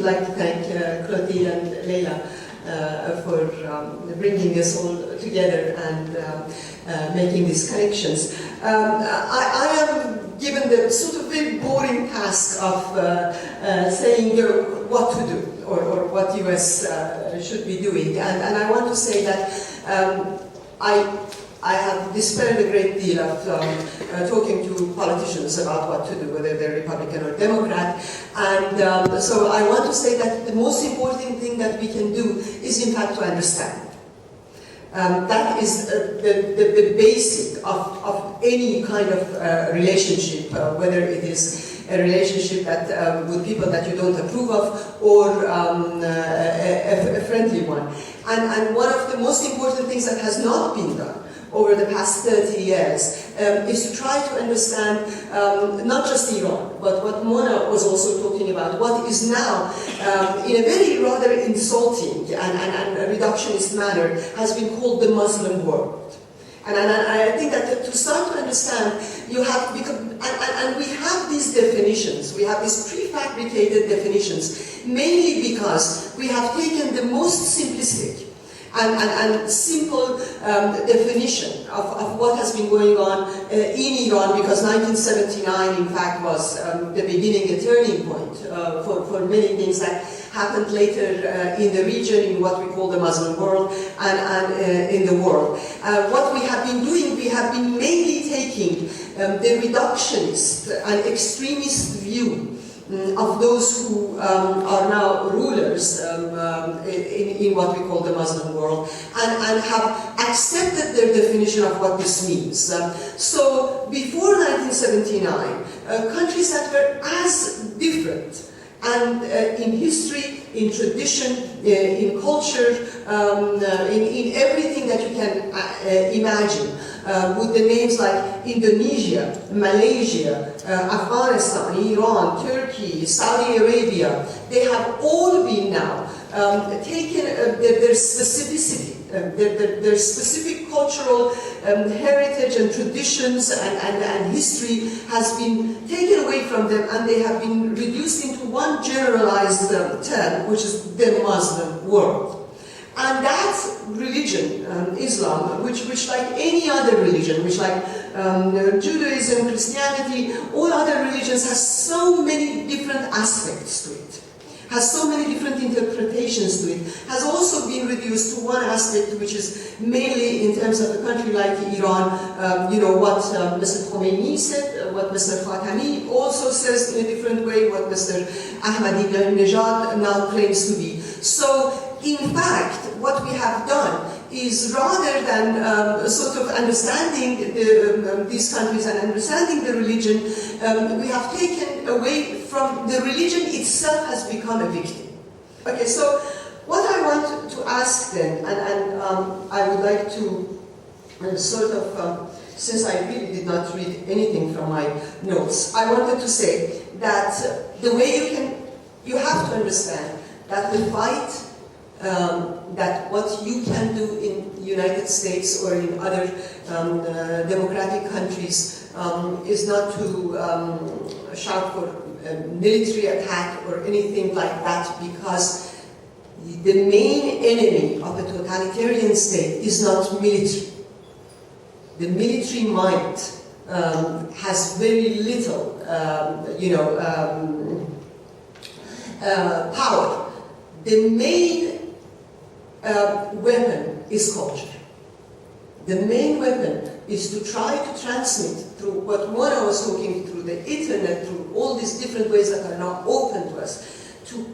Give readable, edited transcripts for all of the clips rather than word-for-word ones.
would like to thank Clothilde and Leila for bringing us all together and making these connections. I am given the sort of very boring task of saying what to do or what US should be doing, and I want to say that I have despaired a great deal of talking to politicians about what to do, whether they're Republican or Democrat, and so I want to say that the most important thing that we can do is in fact to understand. That is the basic of any kind of relationship, whether it is a relationship that with people that you don't approve of, or a friendly one. And one of the most important things that has not been done over the past 30 years is to try to understand not just Iran, but what Mona was also talking about, what is now, in a very rather insulting and reductionist manner, has been called the Muslim world. And I think that to start to understand, you have, and we have these definitions, we have these prefabricated definitions, mainly because we have taken the most simplistic and simple definition of what has been going on in Iran, because 1979 in fact was the beginning, a turning point for many things that happened later in the region, in what we call the Muslim world, and in the world. What we have been doing, we have been mainly taking the reductionist and extremist view of those who are now rulers in what we call the Muslim world, and have accepted their definition of what this means. So before 1979, countries that were as different and in history, in tradition, in culture, in everything that you can imagine, with the names like Indonesia, Malaysia, Afghanistan, Iran, Turkey, Saudi Arabia, they have all been now taken their specificity, their specific cultural heritage and traditions and history has been taken away from them, and they have been reduced into one generalized term, which is the Muslim world. And that religion, Islam, which like any other religion, which like Judaism, Christianity, all other religions, has so many different aspects to it, has so many different interpretations to it, has also been reduced to one aspect, which is mainly in terms of a country like Iran, what Mr. Khomeini said, what Mr. Khatami also says in a different way, what Mr. Ahmadinejad now claims to be. So, in fact, what we have done is, rather than sort of understanding these countries and understanding the religion, we have taken away from the religion itself has become a victim. Okay, so what I want to ask then, and I would like to sort of, since I really did not read anything from my notes, I wanted to say that the way you have to understand that the fight, that what you can do in the United States or in other democratic countries is not to shout for a military attack or anything like that, because the main enemy of a totalitarian state is not military. The military might has very little, power. The main weapon is culture. The main weapon is to try to transmit through what Mona was talking, through the internet, through all these different ways that are now open to us, to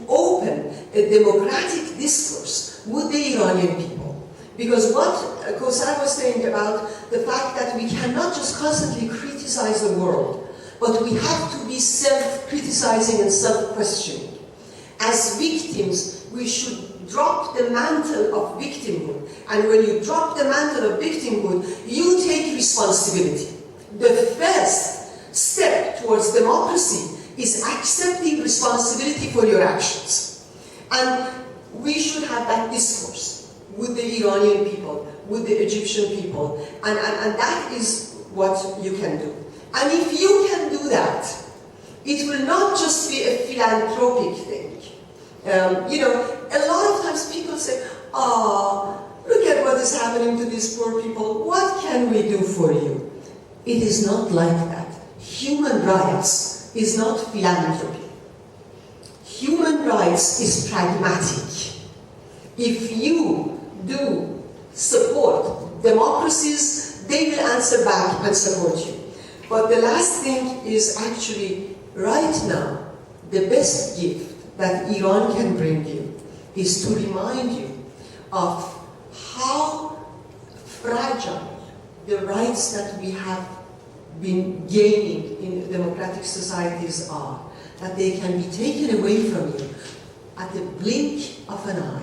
open a democratic discourse with the Iranian people. Because what Kowsar was saying about the fact that we cannot just constantly criticize the world, but we have to be self-criticizing and self-questioning. As victims, we should drop the mantle of victimhood. And when you drop the mantle of victimhood, you take responsibility. The first step towards democracy is accepting responsibility for your actions. And we should have that discourse with the Iranian people, with the Egyptian people, and that is what you can do. And if you can do that, it will not just be a philanthropic thing. You know, a lot of times people say, look at what is happening to these poor people. What can we do for you? It is not like that. Human rights is not philanthropy. Human rights is pragmatic. If you do support democracies, they will answer back and support you. But the last thing is actually, right now, the best gift that Iran can bring you is to remind you of how fragile the rights that we have been gaining in democratic societies are, that they can be taken away from you at the blink of an eye.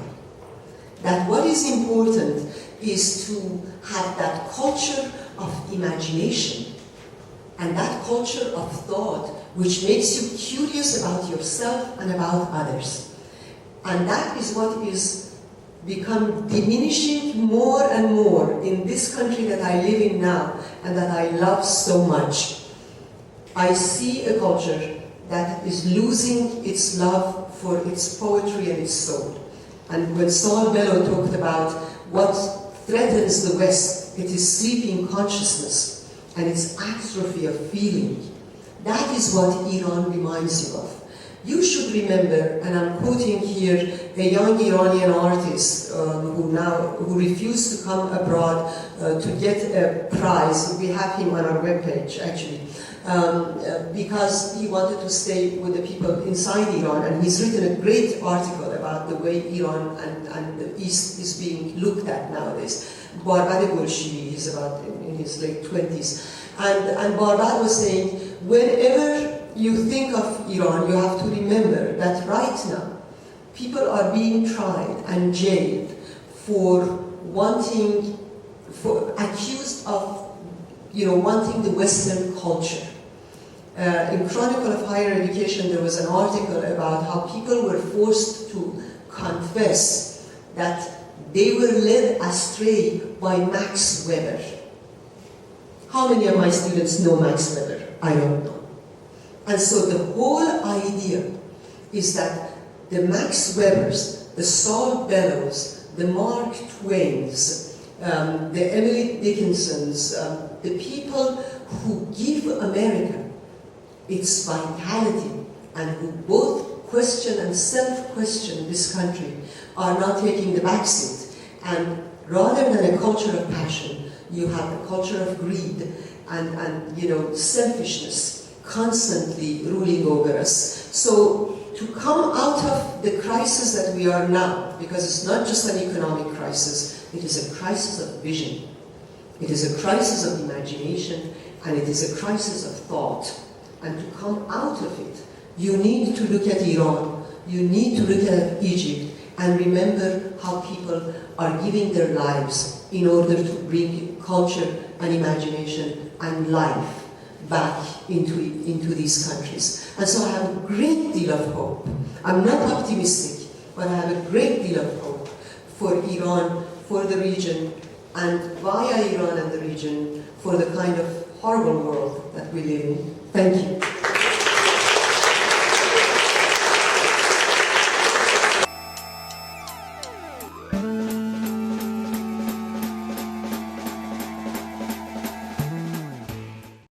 That what is important is to have that culture of imagination and that culture of thought which makes you curious about yourself and about others. And that is what is become diminishing more and more in this country that I live in now and that I love so much. I see a culture that is losing its love for its poetry and its soul. And when Saul Bellow talked about what threatens the West, it is sleeping consciousness and its atrophy of feeling. That is what Iran reminds you of. You should remember, and I'm quoting here a young Iranian artist who refused to come abroad to get a prize. We have him on our webpage, actually, because he wanted to stay with the people inside Iran, and he's written a great article about the way Iran and the East is being looked at nowadays. Barbad Golshivi, he's about in his late 20s. And Barbad was saying, whenever you think of Iran, you have to remember that right now, people are being tried and jailed accused of, wanting the Western culture. In Chronicle of Higher Education, there was an article about how people were forced to confess that they were led astray by Max Weber. How many of my students know Max Weber? I don't know. And so the whole idea is that the Max Webers, the Saul Bellows, the Mark Twains, the Emily Dickinsons, the people who give America its vitality and who both question and self-question this country are now taking the backseat. And rather than a culture of passion, you have a culture of greed and selfishness constantly ruling over us. So to come out of the crisis that we are now, because it's not just an economic crisis, it is a crisis of vision. It is a crisis of imagination, and it is a crisis of thought. And to come out of it, you need to look at Iran, you need to look at Egypt, and remember how people are giving their lives in order to bring culture and imagination and life back into these countries. And so I have a great deal of hope. I'm not optimistic, but I have a great deal of hope for Iran, for the region, and via Iran and the region, for the kind of horrible world that we live in. Thank you.